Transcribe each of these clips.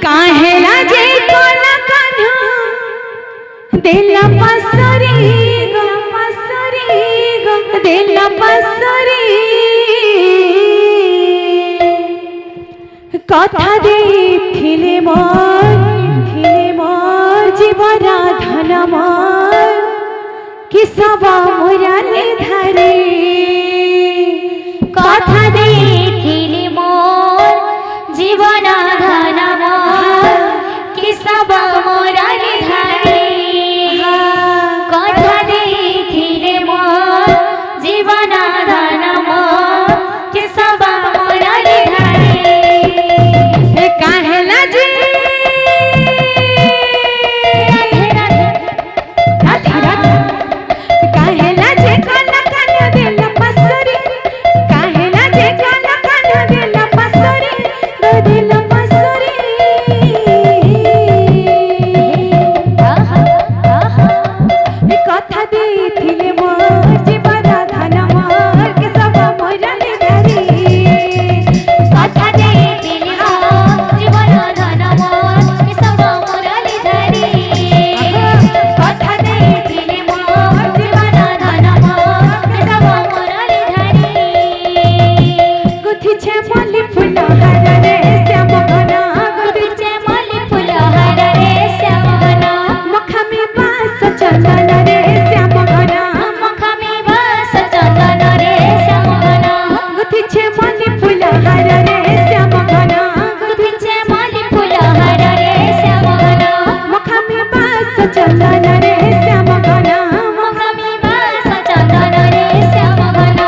काहेला जे कोला कान्हा देला पासरी ग देला पासरी कथा देथिले मोर जीवना धन मोर कि सब मोराले धारे कथा देथिले मोर जीवना धन मोर कि सब मोराले धारे कथा देथिले मोर जीवना धन मोर कि सब मोराले धारे काहेला जे काहेला जे काना काना देला पासरी काहेला जे काना काना देला पासरी देला पासरी कथा देथिले मोर जीवना धन मोर के सब मोराले धारी कथा देथिले मोर जीवना धन मोर कि सब मोराले धारे कथा देथिले मोर जीवना धन मोर कि सब मोराले धारे गुथिछे मल्ली फूल हार रे श्याम घना गुथिछे मल्ली फूल हार रे श्याम घना मखा में बास चंदन रे श्याम घना मखा में बास चंदन रे श्याम घना गुथिछे मल्ली फूल हार रे श्याम घना गुथिछे मल्ली फूल हार रे श्याम घना मखा में बास चंदन रे श्याम घना मखा में बास चंदन रे श्याम घना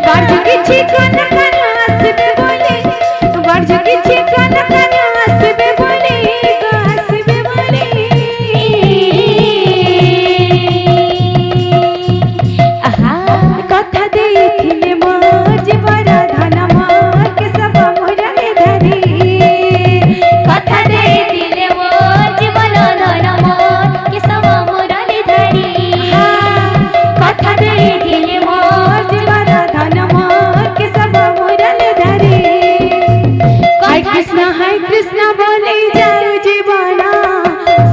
बारजुगिछे काना काना आसबे बोले बारजुगिछे काना काना आसबे बोले आसबे बोले कथा देथिले मोर जीवना धन मोर के सब मोराले धारी कथा देथिले मोर जीवना धन मोर कि सब मोराले धारी कथा देथिले मोर जीवना धन मोर के सब मोराले धारी हाय कृष्ण बोले जाऊ जीवना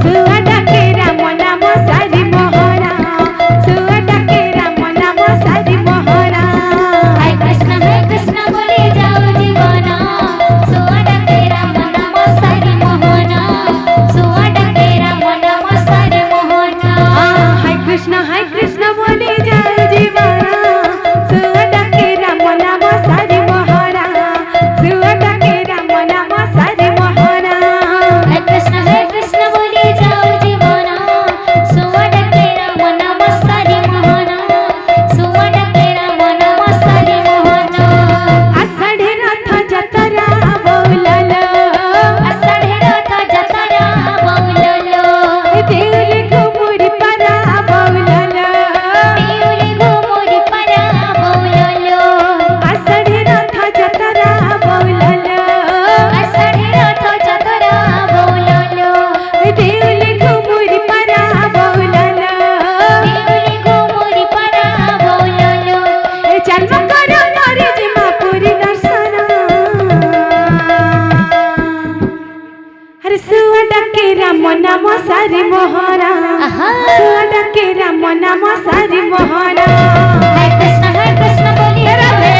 सुअटा के राम नाम सारी मोहरा सुअटा के राम नाम सारी मोहरा हाय कृष्ण बोले जाओ जीवना सुअटा के राम नाम सारी मोहना सुअटा के राम नाम सारी मोहना हाय कृष्ण बोले जाऊ जीवना सुअटा के राम नाम सारी मोहरा सुअटा के राम नाम सारी मोहरा हाय कृष्ण बोले जाओ जीवना सुअटा के राम नाम सारी मोहना सुअटा के राम नाम सारी मोहना आषाढे रथ जतरा बोलल आषाढे रथ जतरा बोललो देवली घुमुरी परा बोलल देवली घुमुरी परा बोललो आषाढे रथ जतरा बोलल आषाढे रथ जतरा बोललो देवली घुमुरी परा बोलल देवली घुमुरी परा बोललो जन्म कर मोरे जिमापुरी दर्शन अरे सुअटा के राम नाम सारी मोहरा आहा। सुअटा के राम नाम सारी मोहरा हाय कृष्ण बोले राधे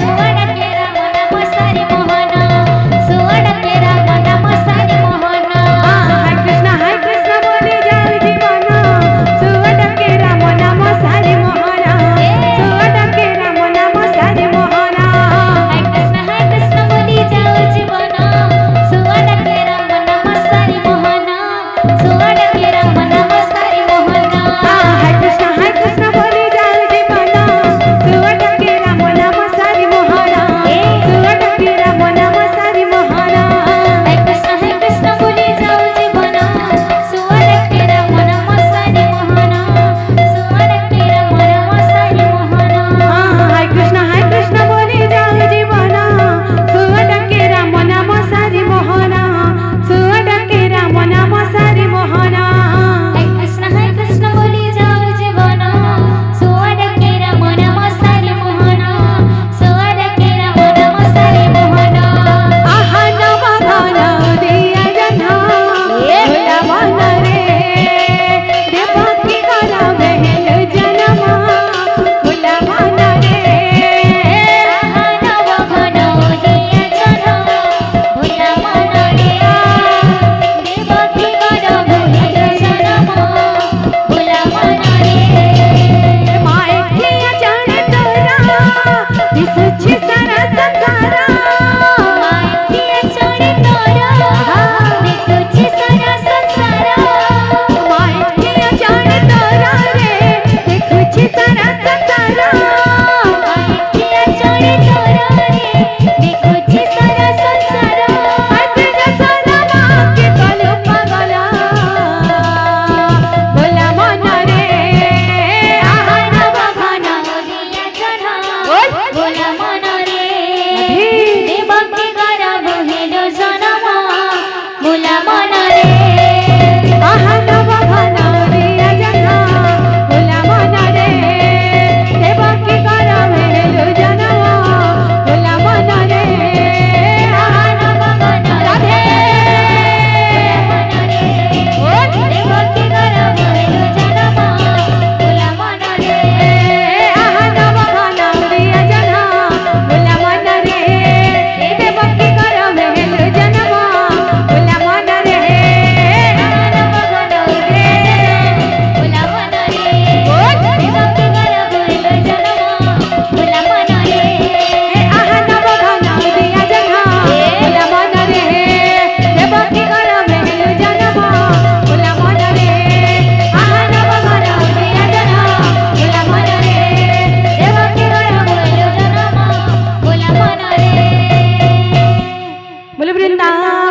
सुवर्ण के राम नाम सारी मोहना सुवर्ण के राम नाम सारी मोहना हाय कृष्ण बोले जाऊ जीवना सुअटा के राम नाम सारी मोहरा सुअटा के राम नाम सारी मोहरा हाय कृष्ण बोले जाओ जीवना सुवर्ण के राम नाम सारी मोहना सुवर्ण के राम नाम सारी मोहना हाय कृष्ण बोले दिसुची सारा संसार माहितीये चोरी तोरा देखुची सारा संसार माहिती जाने तोरा रे देखुची सारा संसार माहितीये चोरी तोरा रे देखुची सारा संसार तुझ्या सोनामा के कलू पागला बोला मन रे आहार बघाना बोलिया जना बोला मन रे देवकी गरब हेलो जनमा बोला मन रे आहा नव घना दिया जना बोला मन रे देवकी करम हेलो जनवा बोला मन रे आहा नव घना राधे देवकी गरब हेलो जनमा बोला मन रे आहा नव घना दिया जना बोला मन रे देवकी करम हेलो जनवा बोला मन रे आहा नव घना दिया जना बोला मन रे देवकी करम हेलो जनवा बोला मन रे आहा नव घना दिया जना बोला मन रे देवकी करम हेलो जनवा बोला मन रे बोल वृंदावन